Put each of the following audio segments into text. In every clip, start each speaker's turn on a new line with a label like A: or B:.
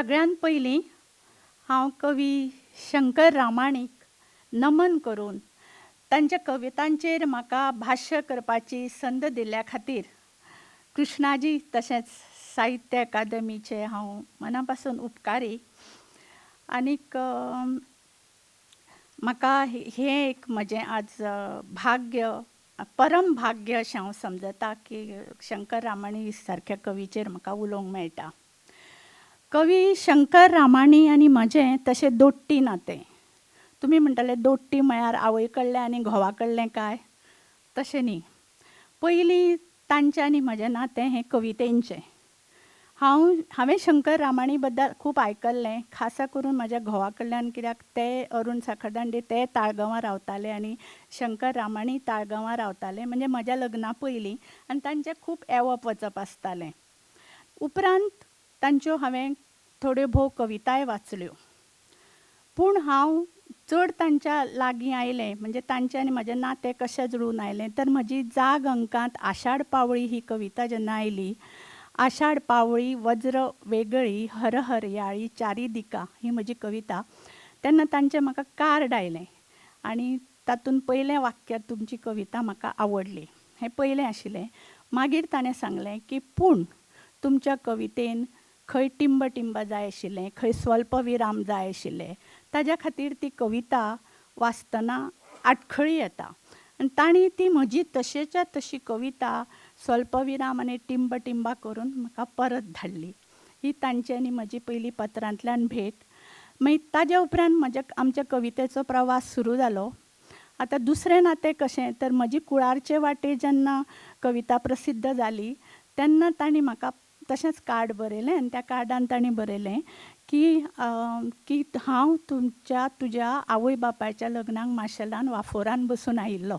A: सगळ्यात पयलीं हांव कवी शंकर रामाणीक नमन करून तांच्या कवितांचेर म्हाका भाश्य करपाची संद दिल्ल्या खातीर कृष्णाजी तशेंच साहित्य अकादमीचे हांव मना पासून उपकारी. आनीक म्हाका हें एक म्हजें आज भाग्य, परम भाग्य अशें हांव समजता की शंकर रामाणी सारक्या कवीचेर म्हाका उलोवंक मेळटा. कवी शंकर रामाणी आनी म्हजें तशें दोट्टी नातें. तुमी म्हणटले दोट्टी म्हळ्यार आवय कडलें आनी घोवा कडलें काय? तशें न्ही. पयलीं तांचें आनी म्हजें नातें हें कवितेंचें. हांवें शंकर रामाणी बद्दल खूब आयकल्लें, खासा करून म्हज्या घोवा कडल्यान, कित्याक ते अरुण साखरदांडे ते ताळगांवां रावताले आनी शंकर रामाणी ताळगांवां रावताले, म्हणजे म्हज्या लग्ना पयलीं, आनी तांचें खूब येवप वचप आसतालें. उपरांत तांच्यो हांवें थोड्यो भोव कविताय वाचल्यो. पूण हांव चड तांच्या लागीं आयलें, म्हणजे तांचें आनी म्हजें नातें कशें जुळून आयलें, तर म्हजी जाग अंकांत आषाढ पावळी ही कविता जेन्ना आयली, आषाढ पावळी वज्र वेगळी हर हरयाळी चारी दिका ही म्हजी कविता, तेन्ना तांचें म्हाका कार्ड आयलें आनी तातूंत पयलें वाक्य तुमची कविता म्हाका आवडली. हें पयलें आशिल्लें. मागीर ताणें सांगलें की पूण तुमच्या कवितेन खंय टिंब टिंब जाय आशिल्लें, खंय स्वल्प विराम जाय आशिल्ले, ताज्या खातीर ती कविता वाचतना आडखळी येता. आनी तांणी ती म्हजी तशेच्या तशी कविता स्वल्पविराम आनी टिंब टिंबा करून म्हाका परत धाडली. ही तांची आनी म्हजी पयली पत्रांतल्यान भेट. मागीर ताज्या उपरांत आमच्या कवितेचो प्रवास सुरू जालो. आतां दुसरें नातें कशें, तर म्हजी कुळारचे वाटे जेन्ना कविता प्रसिद्ध जाली, तेन्ना तांणी म्हाका तशेंच कार्ड बरयलें आनी त्या कार्डान तांणी बरयलें की हांव तुज्या आवय बापायच्या लग्नाक माशेलान वाफोरान बसून आयिल्लो.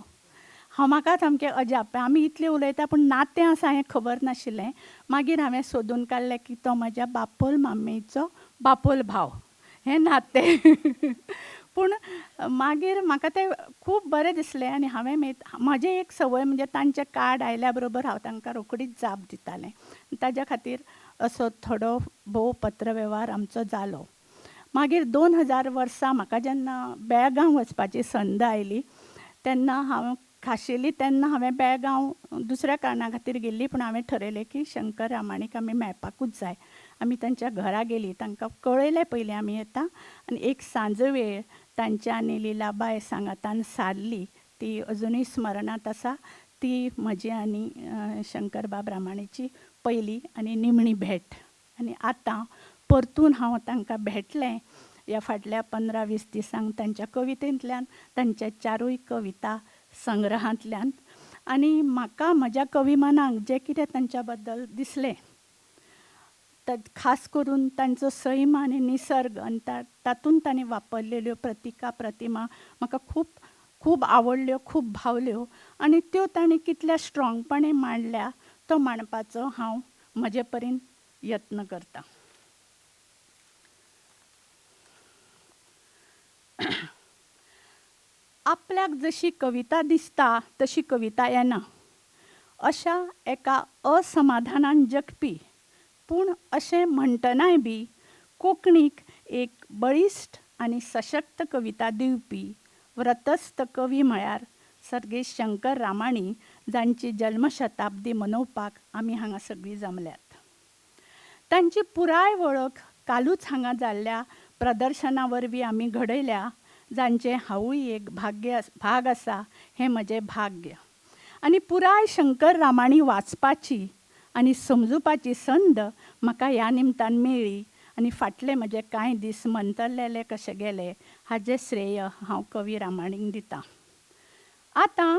A: म्हाका सामकें अजाप. आमी इतलें उलयता पूण नातें आसा हें खबर नाशिल्लें. मागीर हांवें सोदून काडलें की तो म्हज्या बापोल मामेचो बापोल भाव हें नातें. पूण मागीर म्हाका तें खूब बरें दिसलें आनी हांवें म्हजें एक संवय म्हणजे तांचें कार्ड आयल्या बरोबर हांव तांकां रोखडीच जाप दितालें. ताज्या खातीर असो थोडो भोव पत्रवेव्हार आमचो जालो. मागीर 2000 वर्सा म्हाका जेन्ना बेळगांव वचपाची संद आयली, तेन्ना हांव खाशेली तेन्ना हांवें बेळगांव दुसऱ्या कारणा खातीर गेल्ली, पूण हांवें ठरयलें की शंकर रामाणीक आमी मेळपाकूच जाय. आमी तांच्या घरा गेलीं, तांकां कळयलें पयलीं आमी येता, आनी एक सांज वेळ तांच्या आनी लिलाबाय सांगातान सारली. ती अजुनूय स्मरणांत आसा. ती म्हजी आनी शंकरबाब रामाणीची पयली आनी निमणी भेट. आनी आतां परतून हांव तांकां भेटलें ह्या फाटल्या 15-20 दिसांक तांच्या कवितेंतल्यान, तांच्या 4 कविता संग्रहांतल्यान. आनी म्हाका म्हज्या कविमनाक जें कितें तांच्या बद्दल दिसलें, खास करून तांचो सैम आनी निसर्ग आनी तातूंत तांणी वापरलेल्यो प्रतिका प्रतिमा म्हाका खूब खूब आवडल्यो, खूब भावल्यो. आनी त्यो तांणी कितल्या स्ट्रॉंगपणे मांडल्या तो मांडपाचो हांव म्हजे परीन यत्न करतां. आपल्याक जशी कविता दिसता तशी कविता येना, अशा एका असमाधानान जगपी, पूण अशें म्हणटनाय बी कोंकणीक एक बळिश्ट आनी सशक्त कविता दिवपी व्रतस्थ कवी म्हळ्यार सर्गेश शंकर रामाणी, जांची जल्मशताब्दी मनोवपाक आमी हांगा सगळीं जमल्यात. तांची पुराय वळख कालूच हांगा जाल्ल्या प्रदर्शना वरवीं आमी घडयल्या, जांचें हांवूय एक भाग आसा हें म्हजें भाग्य. आनी पुराय शंकर रामाणी वाचपाची आनी समजुपाची संद म्हाका ह्या निमतान मेळ्ळी. आनी फाटले म्हजे कांय दीस मंतरलेले कशे गेले हाजें श्रेय हांव कवी रामाणीक दितां. आतां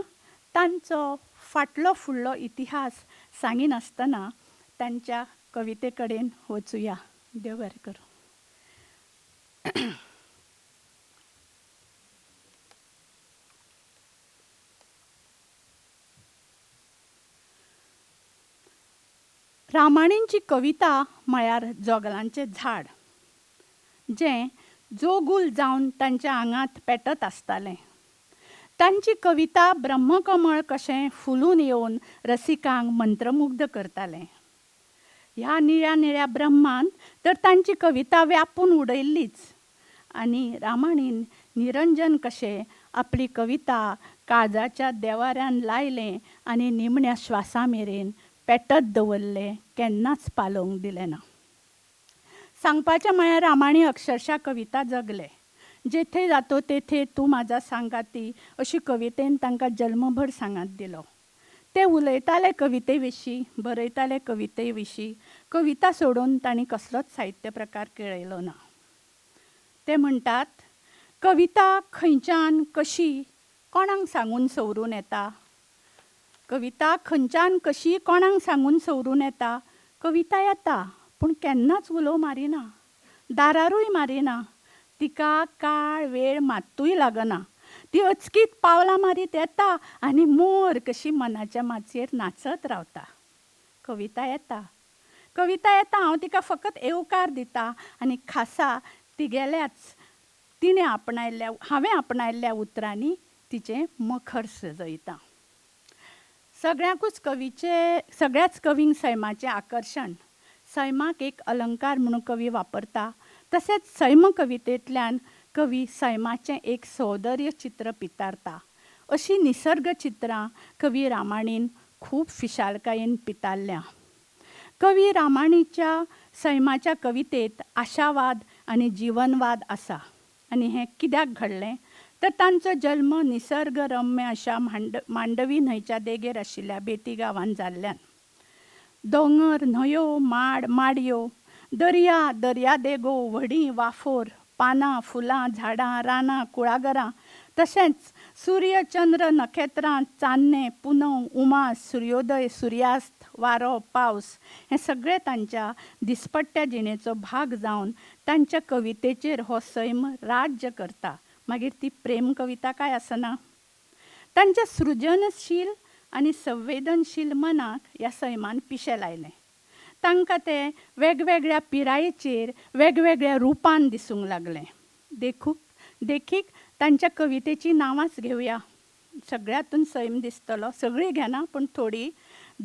A: तांचो फाटलो फुडलो इतिहास सांगिनासतना तांच्या कविते कडेन वचुया. देव बरें करूं. रामाणींची कविता म्हळ्यार जोगलांचें झाड, जें जोगूल जावन तांच्या आंगांत पेटत आसतालें. तांची कविता ब्रह्मकमळ कशें फुलून येवन रसिकांक मंत्रमुग्ध करतालें. ह्या निळ्या निळ्या ब्रह्मांत तर तांची कविता व्यापून उडयल्लीच. आनी रामाणीन निरंजन कशें आपली कविता काळजाच्या देवाऱ्यान लायलें आनी निमण्या श्वासा मेरेन पेटत दवरलें, केन्नाच पालोवंक दिलें ना. सांगपाचें म्हळ्यार रामाणी अक्षरशा कविता जगले. जेथे जातो तेथे तूं म्हाजा सांगाती अशी कवितेन तांकां जल्मभर सांगात दिलो. ते उलयताले कविते विशीं, बरयताले कविते विशीं. कविता सोडून तांणी कसलोच साहित्य प्रकार केळयलो ना. ते म्हणटात, कविता खंयच्यान कशी कोणाक सांगून सवरून येता. कविता खंयच्यान कशी कोणाक सांगून सवरून येता. कविता येता पूण केन्नाच उलो मारिना, दारारूय मारिना. तिका काळ वेळ मात्तूय लागना. ती अचकीत पावलां मारीत येता आनी मोर कशी मनाच्या माचयेर नाचत रावता. कविता येता, कविता येता. हांव तिका फकत येवकार दिता आनी खासा हांवें आपणायल्ल्या उतरांनी तिचें मखर सजयता. सगळ्याच कवींक सैमाचें आकर्शण. सैमाक एक अलंकार म्हणून कवी वापरता. तशेंच सैम कवितेंतल्यान कवी सैमाचें एक सौंदर्य चित्र पितारता. अशीं निसर्ग चित्रां कवी रामाणीन खूब फिशालकायेन पितारल्या. कवी रामाणीच्या सैमाच्या कवितेंत आशावाद आनी जिवनवाद आसा. आनी हें कित्याक घडलें तर तांचो जल्म निसर्गरम्य अशा मांडवी न्हंयच्या देगेर आशिल्ल्या बेती गांवांत जाल्ल्यान. दोंगर, न्हंयो, माडयो, दर्या, दर्यादेगो, व्हडीं, वाफोर, पानां, फुलां, झाडां, रानां, कुळागरां, तशेंच सूर्य, चंद्र, नखेत्रां, चान्ने, पुनव, उमास, सूर्योदय, सुर्यास्त, वारो, पावस हें सगळें तांच्या दिसपट्ट्या जिणेचो भाग जावन तांच्या कवितेचेर हो सैम राज्य करता. मागीर ती प्रेम कविता काय आसना. तांच्या सृजनशील आनी संवेदनशील मनाक ह्या सैमान पिशें लायलें. तांकां तें वेगवेगळ्या पिरायेचेर वेगवेगळ्या रुपान दिसूंक लागलें. देखीक तांच्या कवितेचीं नांवांच घेवया. सगळ्यातून सैम दिसतलो, सगळीं घेना पूण थोडीं.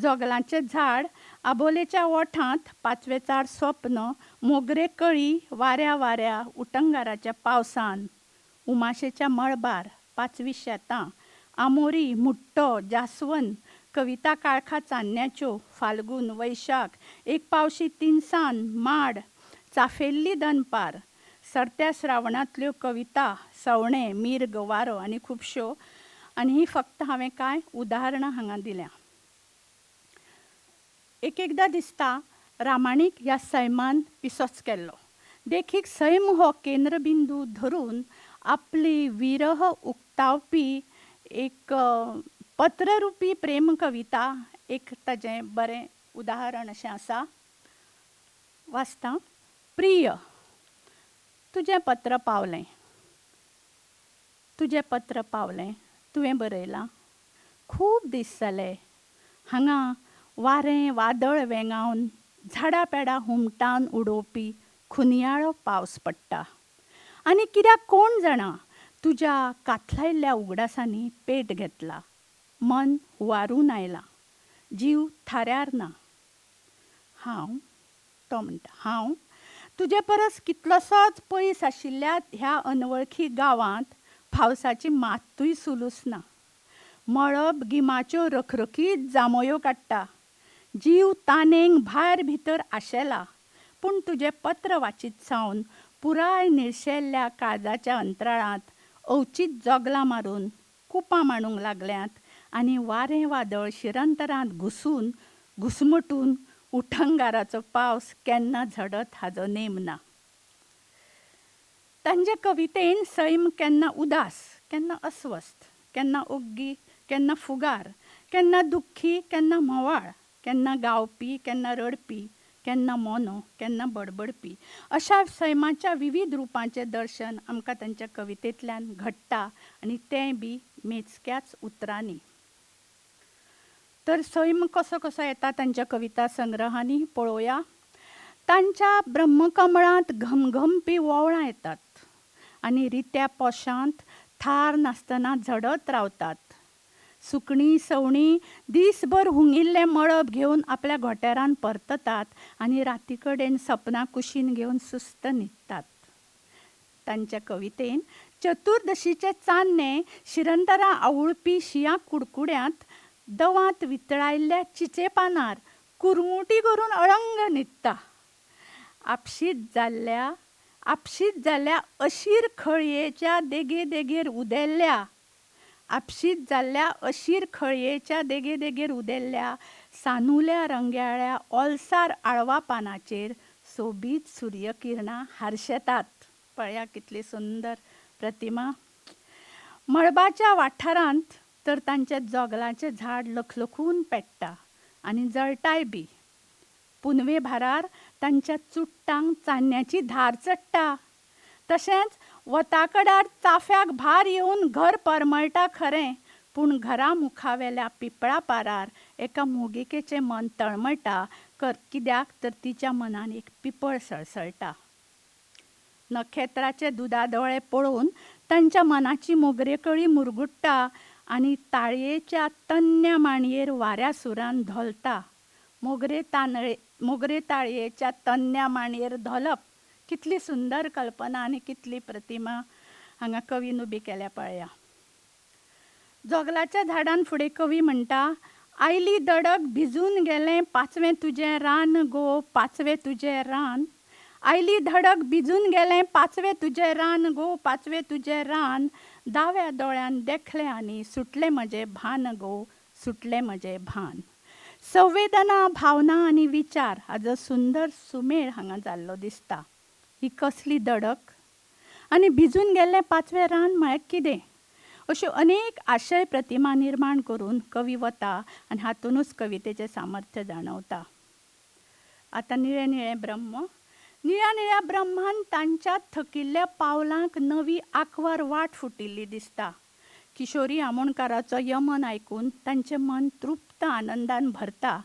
A: जोगलांचें झाड, आबोलेच्या ओठांत, पाचवेचार स्वप्न, मोगरे कळी, वाऱ्या वाऱ्या, उटंगाराच्या पावसान, उमाशेच्या मळबार, पाचवी शेतां, आमोरी, मुट्टो, जास्वंद, कविता काळखा चान्न्याच्यो, फाल्गून, वैशाख, एक पावशी तिनसान, माड, चाफेल्ली दनपार, सरत्या श्रावणांतल्यो कविता, सवणें, मिर्ग, वारो आनी खुबश्यो. आनी ही फक्त हांवें कांय उदाहरणां हांगा दिल्यां. एकदां दिसता रामाणीक ह्या सैमान पिसोच केल्लो. देखीक सैम हो केंद्रबिंदू धरून आपली विरह उक्तावपी एक पत्ररुपी प्रेम कविता, एक ताजें बरें उदाहरण अशें आसा. वाचता. प्रिय, तुजें पत्र पावलें. तुवें बरयलां. खूब दीस जाले. हांगा वारें वादळ वेंगावन झाडां पेडां हुमटावन उडोवपी खुनयाळो पावस पडटा. आनी कित्याक कोण जाणा तुज्या कातलायल्ल्या उगडासांनी पेट घेतला. मन हुंवारून आयलां. जीव थाऱ्यार ना. तो म्हणटा, हांव तुजे परस कितलोसोच पयस आशिल्ल्या ह्या अनवळखी गांवांत पावसाची मात्तूय सुलूस ना. मळब गिमाच्यो रखरखीत जांभयो काडटा. जीव तानेंक भायर भितर आशेला. पूण तुजें पत्र वाचीत सावन पुराय निरशेल्ल्या काळजाच्या अंतराळांत अवचीत जोगलां मारून कुपां मांडूंक लागल्यांत. आनी वारें वादळ शिरंतरांत घुसमटून उठंगाराचो पावस केन्ना झडत हाचो नेम ना. तांचे कवितेन सैम केन्ना उदास, केन्ना अस्वस्थ, केन्ना ओग्गी, केन्ना फुगार, केन्ना दुख्खी, केन्ना म्होवाळ, केन्ना गावपी, केन्ना रडपी, केन्ना मोनो, केन्ना बडबडपी अशा सैमाच्या विविध रुपांचें दर्शन आमकां तांच्या कवितेंतल्यान घडटा. आनी तें बी मेजक्याच उतरांनी. तर सैम कसो कसो येता तांच्या कविता संग्रहांनी पळोवया. तांच्या ब्रह्मकमळांत घमघमपी वोवळां येतात आनी रित्या पोशांत थार नासतना झडत रावतात. सुकणी सवणी दिसभर हुंगिल्ले मळब घेऊन आपल्या घोटेरान परततात आणि रातीकडेन सपना कुशीन घेऊन सुस्त न्हिदतात. तांच्या कवितेन चतुर्दशीचे चान्ने शिरंतरां आवळपी शियां कुडकुड्यांत दवांत वितळायल्ल्या चिचे पानार कुरमुटी करून अळंग न्हिदता. आपशीत जाल्ल्या अशीर खळयेच्या देगेर उदेल्ल्या सानुल्या रंग्याळ्या ओलसार आळवा पानाचेर सोबीत सूर्यकिरणां हारशेतात. पळया कितली सुंदर प्रतिमा. मळबाच्या वाठारांत तर तांचें जोगलाचें झाड लखलखून पेट्टा आनी जळटाय बी. पुनवे भारार तांच्या चुट्टांक चान्न्याची धार चडटा. तशेंच वताकडार चाफ्याक भार येवन घर परमळटा खरें, पूण घरा मुखावेल्या पिपळा पारार एका मोगिकेचें मन तळमळटा कित्याक तर तिच्या मनान एक पिपळ सळसळटा. नखेत्राचे दुदा दोळे पळोवन तांच्या मनाची मोगरेकळी मुरगुट्टा आनी ताळयेच्या तन्न्या मांडयेर वाऱ्या सुरान धोलता. मोगरे ताळयेच्या तन्न्या मांडयेर धोलप कितली सुंदर कल्पना आनी कितली प्रतिमा हांगा कवीन उबी केल्या पळया. जोगलाच्या झाडान फुडें कवी म्हणटा, आयली दडक भिजून गेलें पाचवें तुजें रान गो, पाचवें तुजें रान. आयली धडक भिजून गेलें पाचवें तुजें रान गो, पाचवें तुजें रान. दाव्या दोळ्यान देखलें आनी सुटलें म्हजें भान गो, सुटलें म्हजें भान. संवेदना, भावना आनी विचार हाजो सुंदर सुमेळ हांगा जाल्लो दिसता. ही कसली दडक आनी भिजून गेल्लें पाचवें रान म्हळ्यार कितें? अश्यो अनेक आशय प्रतिमा निर्माण करून कवी वता आनी हातूनच कवितेचें सामर्थ्य जाणवता. आतां निळें निळें ब्रह्म. निळ्या निळ्या ब्रह्मान तांच्या थकिल्ल्या पावलांक नवी आंकवार वाट फुटिल्ली दिसता. किशोरी आमोणकाराचो यमन आयकून तांचें मन तृप्त आनंदान भरता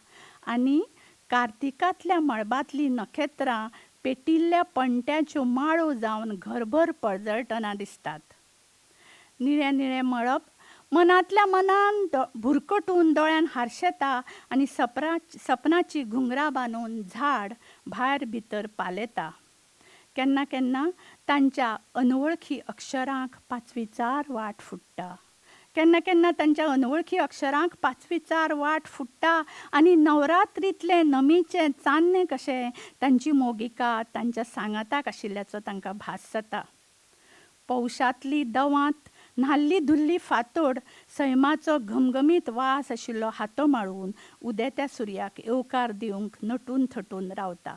A: आनी कार्तिकांतल्या मळबांतलीं नखेत्रां पेटिल्ल्या पणट्याच्यो माळो जावन घरभर पळजळटना दिसतात. निळें निळें मळब मनांतल्या मनान भुरकटून दोळ्यान हारशेता आनी सपनाची घुंगरां बांदून झाड भायर भितर पालयता. केन्ना केन्ना तांच्या अनवळखी अक्षरांक पांचवीचार वाट फुट्टा. आनी नवरात्रींतले नमीचे चान्ने कशें तांची मोगिका तांच्या सांगाताक आशिल्ल्याचो तांकां भास जाता. पौशांतली दवांत न्हाल्ली धुल्ली फातोड सैमाचो घमघमीत वास आशिल्लो हातो माळून उदेत्या सुर्याक येवकार दिवंक नटून थटून रावता.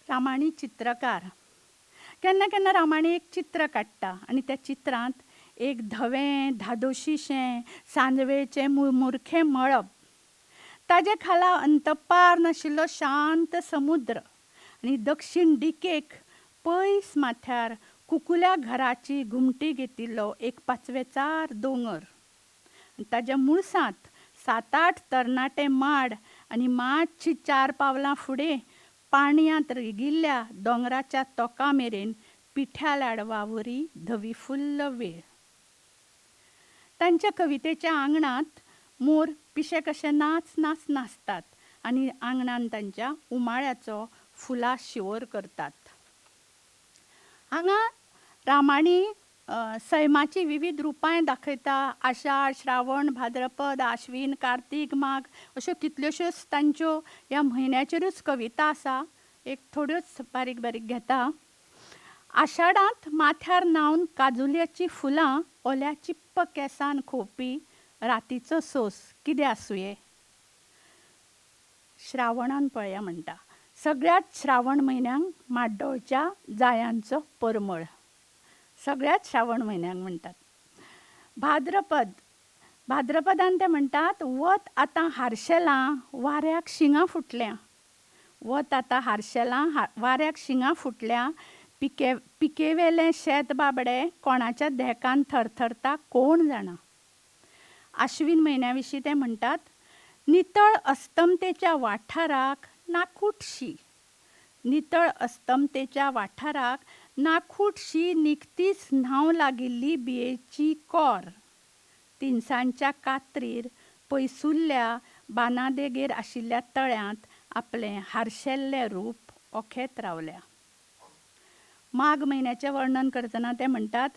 A: रामाणी चित्रकार. केन्ना केन्ना रामाणी एक चित्र काडटा आनी त्या चित्रांत एक धवें धादोशीशें सांजवेळेचें मुरखें मळब, ताजे खाला अंतपार नाशिल्लो शांत समुद्र आनी दक्षिण दिकेक पयस माथ्यार कुकुल्या घराची घुमटी घेतिल्लो एक पाचवेचार दोंगर. ताज्या मुळसांत 7-8 तरणाटे माड आनी मातशीं 4 पावलां फुडें पाणयांत रिगिल्ल्या दोंगराच्या तोका मेरेन पिठ्या लाडवावरी धवी फुल्ल वेळ. तांच्या कवितेच्या आंगणांत मोर पिशे कशे नाचतात आनी आंगणान तांच्या उमाळ्याचो फुलां शिवोर करतात. हांगा रामाणी सैमाची विविध रुपां दाखयता. आषाढ, श्रावण, भाद्रपद, आश्वीन, कार्तीक, माघ अश्यो कितल्योश्योच तांच्यो ह्या म्हयन्याचेरूच कविता आसा. एक थोड्योच बारीक बारीक घेता. आषाढांत माथ्यार न्हावन काजुल्याची फुलां ओल्या चिप्प केंसान खोवपी रातीचो सोस कितें आसुये. श्रावणान पळया म्हणटा, सगळ्यात श्रावण म्हयन्यांक माड्डोळच्या जायांचो परमळ. सगळ्यात श्रावण म्हयन्यांक म्हणटात. भाद्रपदान ते म्हणटात, वत आतां हारशेलां वाऱ्याक शिंगां फुटल्यां. वत आतां हारशेलां वाऱ्याक शिंगां फुटल्यां. पिकेवेलें शेत बाबडे कोणाच्या देहकान थरथरता कोण जाणा. आश्वीन म्हयन्या विशीं ते म्हणटात, नितळ अस्तमतेच्या वाठाराक नाखूटशी निखतीच न्हांव लागिल्ली बियेची कोर. तिनसांजच्या कात्रीर पयसुल्ल्या बानादेगेर आशिल्ल्या तळ्यांत आपलें हारशेल्लें रूप ओखेत रावल्या. माघ म्हयन्याचें वर्णन करतना ते म्हणटात,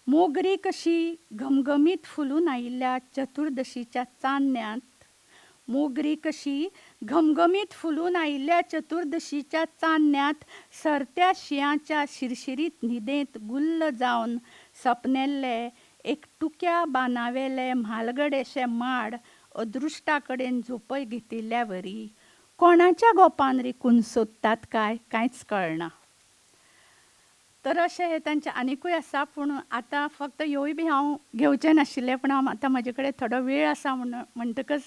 A: मोगरी कशी घमघमीत फुलून आयिल्ल्या चतुर्दशीच्या चान्न्यांत मोगरी कशी घमघमीत फुलून आयिल्ल्या चतुर्दशीच्या चान्न्यांत सरत्या शिंयाच्या शिरशिरीत न्हिदेंत गुल्ल जावन सपनेल्ले एकटुक्या बानावेले म्हालगडेशे माड अदृश्टा कडेन झोपय घेतिल्ल्या वरी कोणाच्या गोपान रिकून सोदतात कांयच कळना. तर अशें हे तांचे आनिकूय आसा, पूण आतां फक्त ह्योय बी हांव घेवचें नाशिल्लें, पूण आतां म्हजे कडेन थोडो वेळ आसा म्हणटकच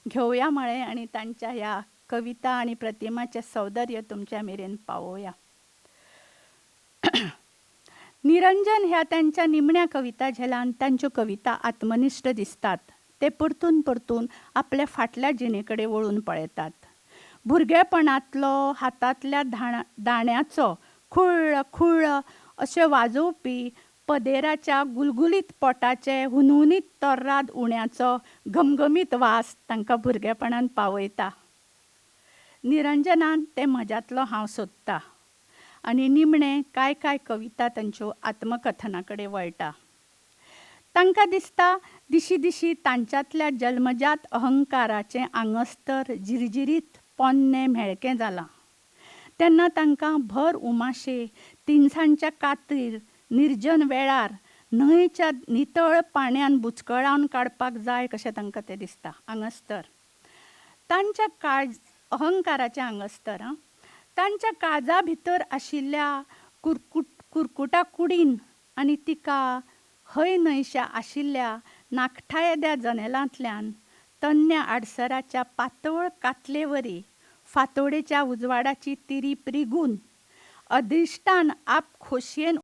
A: घेवया म्हळें आनी तांच्या ह्या कविता आनी प्रतिमाचें सौंदर्य तुमच्या मेरेन पावोवया. निरंजन ह्या त्यांच्या निमण्या कविता झेलान तांच्यो कविता आत्मनिश्ठ दिसतात. ते परतून परतून आपल्या फाटल्या जिणेकडे वळून पळयतात. भुरगेपणांतलो हातांतल्या दाण्याचो खुळ्ळ खुळ्ळ अशें वाजोवपी पदेराच्या गुलगुलीत पोटाचे हुनहुनीत तोर्राद उण्याचो घमघमीत वास तांकां भुरगेपणांत पावयता. निरंजनान ते म्हज्यांतलो हांव सोदता आनी निमणे काय कविता तांच्यो आत्मकथना कडेन वळटा. तांकां दिसता दिशी दिशी तांच्यांतल्या जल्मजात अहंकाराचें आंगस्तर जिरजिरीत पोन्नें म्हेळकें जालां. तेन्ना तांकां भर उमाशे तिनसांजच्या कात्रीर निर्जन वेळार न्हंयच्या नितळ पाण्यान बुचकळावन काडपाक जाय कशें तांकां तें दिसता. आंगस्तर तांच्या अहंकाराचें आंगस्तर. तांच्या काळजा भितर आशिल्ल्या कुरकुटा कुडीन आनी तिका हय न्हयशा आशिल्ल्या नाखठायेद्या जनेलांतल्यान तन्न्या आडसराच्या पातळ कातलेवरी फातोडेच्या उजवाडाची तिरीप रिगून अदिश्टान आप खोशयेन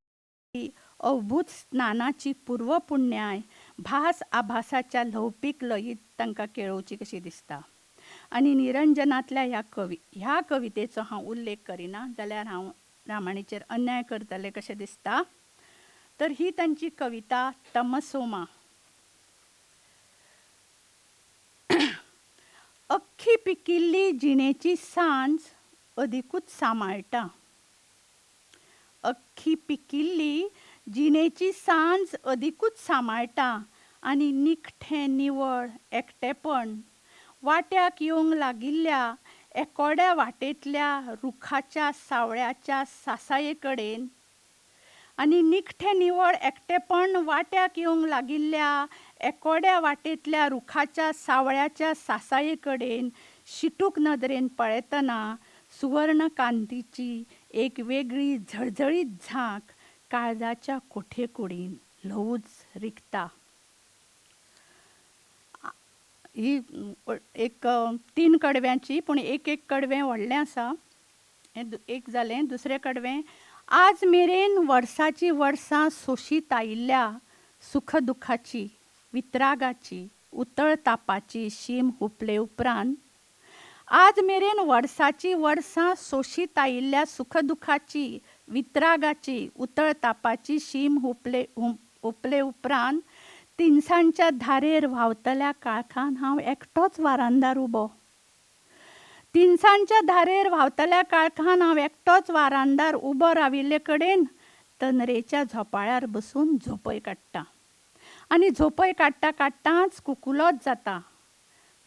A: अवभूत स्नानाची पूर्वपुण्याय भास आभासाच्या लौकीक लयीत तांकां केळोवची कशी दिसता. आनी निरंजनांतल्या ह्या कवितेचो हांव उल्लेख करिना जाल्यार हांव रामायणेचेर अन्याय करतलें कशें दिसता. तर ही तांची कविता तमसोमा. अख्खी पिकिल्ली जिणेची सांज अदिकूच सांबाळटा. अख्खी पिकिल्ली जिणेची सांज अदिकूच सांबाळटा आनी निखठें निवळ एकटेपण वाट्याक येवंक लागिल्ल्या एकोड्या वाटेंतल्या रुखाच्या सावळ्याच्या सासाये कडेन आनी निखठें निवळ एकटेपण वाट्याक येवंक लागिल्ल्या एकोड्या वाटेंतल्या रुखाच्या सावळ्याच्या सासाये कडेन शिटूक नदरेन पळयतना सुवर्ण कांतीची एक वेगळी झळझळीत झांक काळजाच्या कोठे कुडीन ल्हवूच रिगता. ही एक 3 कडव्यांची, पूण एक कडवें व्हडलें आसा. एक जालें. दुसरें कडवें. आज मेरेन वर्साची वर्सां सोशीत आयिल्ल्या सुखदुखाची वित्रागाची उतळ तापाची शीम हुपले उपरांत आज मेरेन वर्साची वर्सां सोशीत आयिल्ल्या सुखदुखाची वित्रागाची उतळ तापाची शीम हुपले उपरांत तिनसांजच्या धारेर व्हांवतल्या काळखान हांव एकटोच वारांदार उबो. तिनसांजच्या धारेर व्हांवतल्या काळखान हांव एकटोच वारांदार उबो राविल्ले कडेन तनरेच्या झोपाळ्यार बसून झोपय काडटा. आनी झोपय काडटा काडटाच कुकुलोच जाता.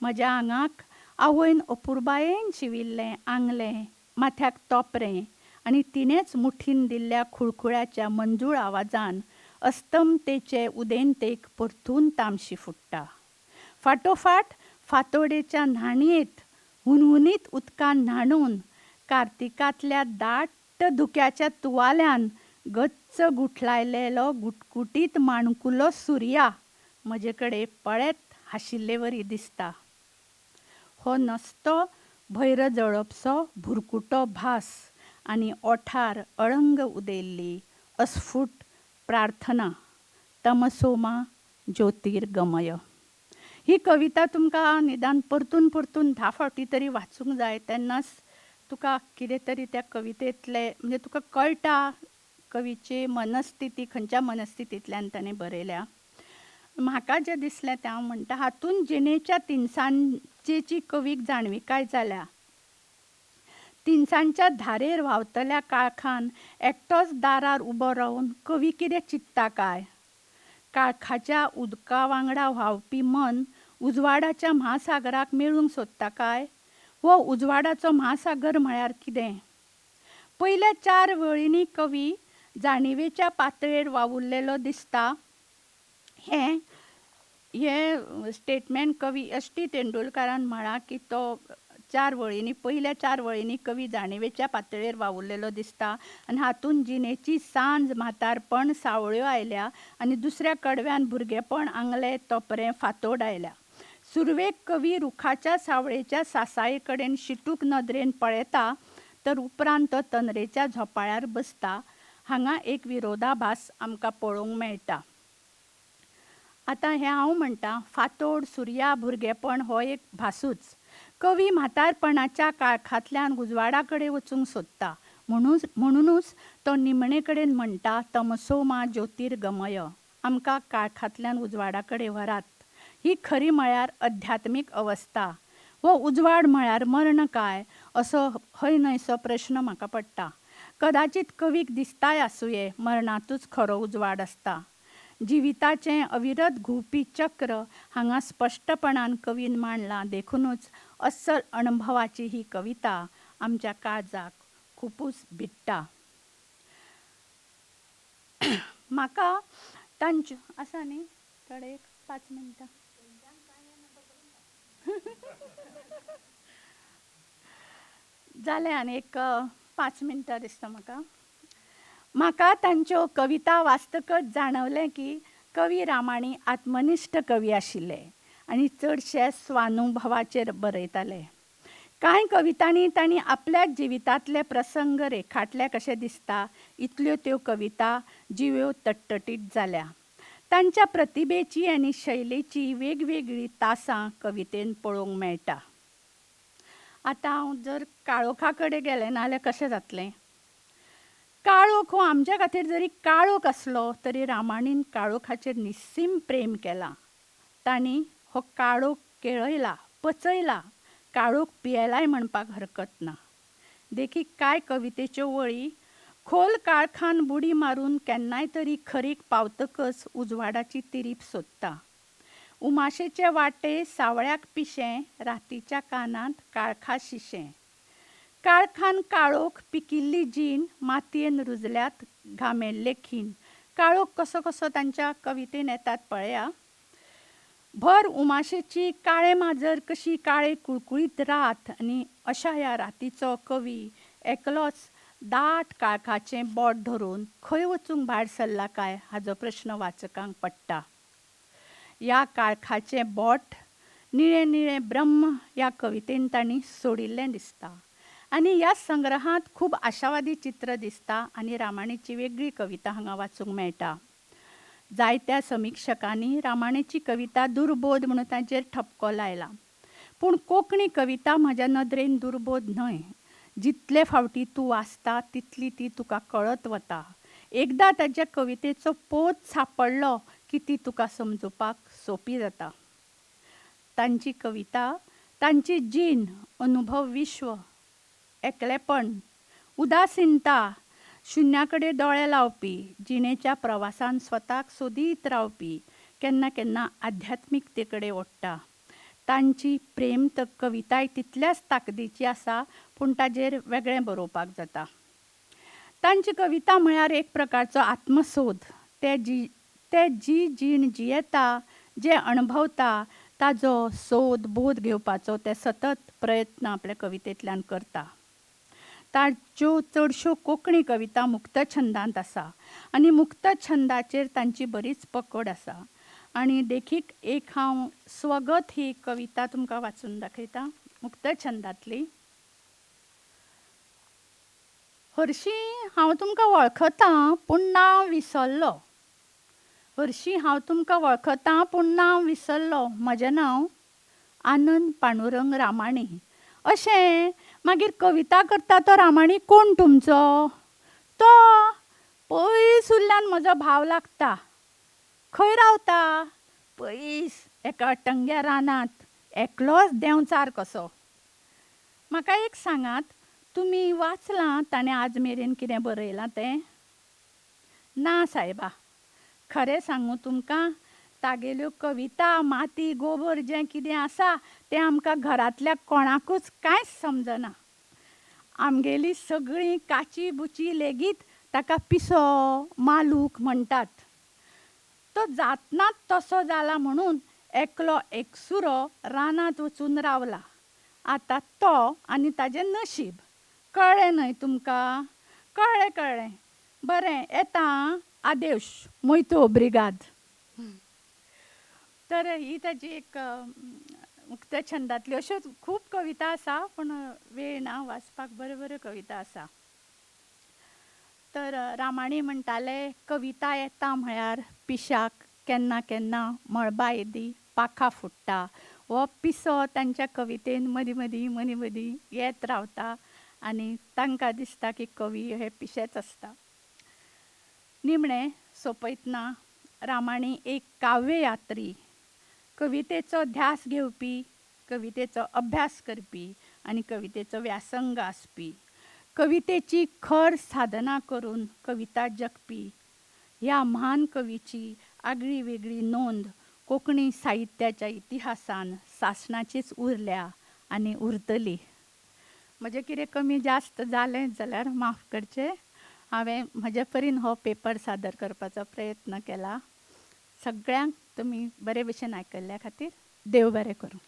A: म्हज्या आंगाक आवयन अपुर्बायेन शिविल्लें आंगलें, माथ्याक तोपरें आनी तिणेंच मुठीन दिल्ल्या खुळखुळ्याच्या मंजूळ आवाजान अस्तमतेचे उदेंतेक परतून तामशी फुट्टा. फाटोफाट फातोडेच्या न्हाणयेंत हुनहुनीत उदकान न्हाणून कार्तिकांतल्या दाट धुक्याच्या तुवाल्यान गच्च गुठलायलेलो गुटगुटीत माणकुलो सुर्या म्हजे कडेन पळयत हाशिल्लेवरी दिसता. हो नसतो भैर जळपसो भुरकुटो भास आनी ओठार अळंग उदेल्ली अस्फूट प्रार्थना तमसोमा ज्योतिर्गमय. ही कविता तुमकां निदान परतून परतून 10 फावटी तरी वाचूंक जाय. तेन्नाच तुका कितें तरी त्या कवितेंतले म्हणजे तुका कळटा कवीची मनस्थिती खंयच्या मनस्थितींतल्यान ताणें बरयल्या. म्हाका जें दिसलें तें हांव म्हणटा, हातून जिणेच्या तिनसांजेची कवीक जाणविकाय जाल्या. तिनसांच्या धारेर व्हांवतल्या काळखान एकटोच दारार उबो रावन कवी कितें चिंत्ता काय? काळखाच्या उदका वांगडा व्हांवपी मन उजवाडाच्या म्हासागराक मेळूंक सोदता काय? वो उजवाडाचो म्हासागर म्हळ्यार कितें? पयल्या 4 वळींनी कवी जाणिवेच्या पातळेर वावुरलेलो दिसता. हे स्टेटमेंट कवी एस.टी. तेंडुलकरान म्हळां की तो 4 वळींनी, पयल्या 4 वळींनी कवी जाणिवेच्या पातळेर वावुरलेलो दिसता आनी हातून जिणेची सांज, म्हातारपण, सावळ्यो आयल्या आनी दुसऱ्या कडव्यान भुरगेपण, आंगलें, तोपरें, फांतोड आयल्या. सुरवेक कवी रुखाच्या सावळेच्या सासाये कडेन शिटूक नदरेन पळयता, तर उपरांत तो तनरेच्या झोपाळ्यार बसता. हांगा एक विरोधाभास आमकां पळोवंक मेळटा. आतां हें हांव म्हणटां, फांतोड, सुर्या, भुरगेपण हो एक भासूच. कवी म्हातारपणाच्या काळखांतल्यान उजवाडा कडेन वचूंक सोदता. म्हणूनच तो निमणे कडेन म्हणटा, तमसो मा ज्योतिर्गमय, आमकां काळखांतल्यान उजवाडा कडेन व्हरात. ही खरी म्हळ्यार अध्यात्मीक अवस्था. वो उजवाड म्हळ्यार मर्ण काय, असो हय न्हयसो प्रश्न म्हाका पडटा. कदाचित कवीक दिसताय आसुंये, मरणातूच खरो उजवाड आसता. जिविताचें अविरत घुंवपी चक्र हांगा स्पश्टपणान कवीन मांडलां. देखूनच अस्सल अणभवाची ही कविता आमच्या काळजाक खुपूच भिडटा. म्हाका तांच्यो आसा न्ही थोडे 5 मिनटां जालें आनी एक 5 मिनटां दिसता म्हाका तांच्यो कविता वाचतकच जाणवलें की कवी रामाणी आत्मनिश्ठ कवी आशिल्ले आनी चडशे स्वानुभवाचेर बरयताले. कांय कवितांनी तांणी आपल्याच जिवितांतले प्रसंग रेखाटले कशें दिसता. इतल्यो त्यो कविता जिव्यो तटतटीत जाल्या. तांच्या प्रतिभेची आनी शैलीची वेगवेगळी तासां कवितेन पळोवंक मेळटा. आतां हांव जर काळोखा कडेन गेलें नाल्यार कशें जातलें? काळोख हो आमच्या खातीर जरी काळोख आसलो तरी रामाणीन काळोखाचेर निस्सीम प्रेम केलां. तांणी हो काळोख केळयला, पचयला, काळोख पियेलाय म्हणपाक हरकत ना. देखीक कांय कवितेच्यो वळी खोल काळखान बुडी मारून केन्नाय तरी खरीक पावतकच उजवाडाची तिरीप सोदता. उमाशेचे वाटे सावळ्याक पिशें, रातीच्या कानांत काळखा शिशें. काळखान काळोख, पिकिल्ली जीण, मातयेन रुजल्यात घामेल्ले खीण. काळोख कसो कसो तांच्या कवितेन येतात पळया. भर उमाशेची काळे माजर कशी काळे कुळकुळीत रात आनी अशा ह्या रातीचो कवी एकलोच दाट काळखाचें बोट धरून खंय वचूंक भायर सरला काय हाचो प्रश्न वाचकांक पडटा. ह्या काळखाचें बोट निळें निळें ब्रह्म ह्या कवितेन तांणी सोडिल्लें दिसता. आनी ह्या संग्रहांत खूब आशावादी चित्र दिसता आनी रामाणीची वेगळी कविता हांगा वाचूंक मेळटा. जायत्या समिक्षकांनी रामाणीची कविता दुर्बोध म्हणून ताचेर ठपको लायला. पूण कोंकणी कविता म्हज्या नदरेन दुर्बोध न्हय. जितले फावटी तूं वाचता तितली ती तुका कळत वता. एकदां ताच्या कवितेचो पोत सापडलो की ती तुका समजुपाक सोंपी जाता. तांची कविता, तांची जीण, अनुभव विश्व, एकलेपण, उदासीनता, शुन्या कडेन दोळे लावपी, जिणेच्या प्रवासान स्वताक सोदीत रावपी, केन्ना केन्ना आध्यात्मिकते कडेन ओडटा. तांची प्रेम कविताय तितल्याच ताकदीची आसा, पूण ताजेर वेगळें बरोवपाक जाता. तांची कविता म्हळ्यार एक प्रकारचो आत्मसोद. ते जी जीण जियेता, जे अणभवता ताजो सोद बोध घेवपाचो ते सतत प्रयत्न आपल्या कवितेंतल्यान करता. ताच्यो चडश्यो कोंकणी कविता मुक्त छंदांत आसा आनी मुक्त छंदाचेर तांची बरीच पकड आसा. आनी देखीक एक हांव स्वगत ही कविता तुमकां वाचून दाखयतां मुक्त छंदांतली. हरशीं हांव तुमकां वळखतां पूण नांव विसरलो. हरशीं हांव तुमकां वळखतां पूण नांव विसरलो. म्हजें नांव आनंद पांडुरंग रामाणी. अशें मागीर कविता करता तो रामाणी कोण तुमचो? तो पयसुल्ल्यान म्हजो भाव लागता. खंय रावता? पयस एका अटंग्या रानांत एकलोच देंवचार कसो. म्हाका एक सांगात, तुमी वाचलां ताणें आज मेरेन कितें बरयलां तें? ना सायबा. खरें सांगू तुमकां, तागेल्यो कविता माती गोबर जें कितें आसा तें आमकां घरांतल्या कोणाकूच कांयच समजना. आमगेली सगळीं काची बुची लेगीत ताका पिसो मालूक म्हणटात. तो जातनाच तसो जाला म्हणून एकलो एकसुरो रानांत वचून रावला. आतां तो आनी ताजें नशीब. कळ्ळें न्हय तुमकां? कळ्ळें कळ्ळें. बरें, येता आं. आदेश. muito obrigado. तर ही ताजी एक मुक्त छंदांतल्यो अश्योच खूब कविता आसा, पूण वेळ ना वाचपाक. बऱ्यो बऱ्यो कविता आसा. तर रामाणी म्हणटाले, कविता येता म्हळ्यार पिशाक केन्ना केन्ना मळबा येदी पाखां फुट्टा. हो पिसो तांच्या कवितेन मदीं मदीं येत रावता आनी तांकां दिसता की कवी हे पिशेच आसता. निमणें सोंपयतना रामाणी एक काव्य यात्री, कवितेचो ध्यास घेवपी, कवितेचो अभ्यास करपी आनी कवितेचो व्यासंग आसपी, कवितेची खर साधना करून कविता जगपी ह्या महान कवीची आगळी वेगळी नोंद कोंकणी साहित्याच्या इतिहासान सासणाचीच उरल्या आनी उरतली. म्हजें कितें कमी जास्त जालें जाल्यार माफ करचें. हांवें म्हजे परीन हो पेपर सादर करपाचो प्रयत्न केला. सगळ्यांक तुमी बरे भशेन आयकल्ल्या खातीर देव बरें करूं.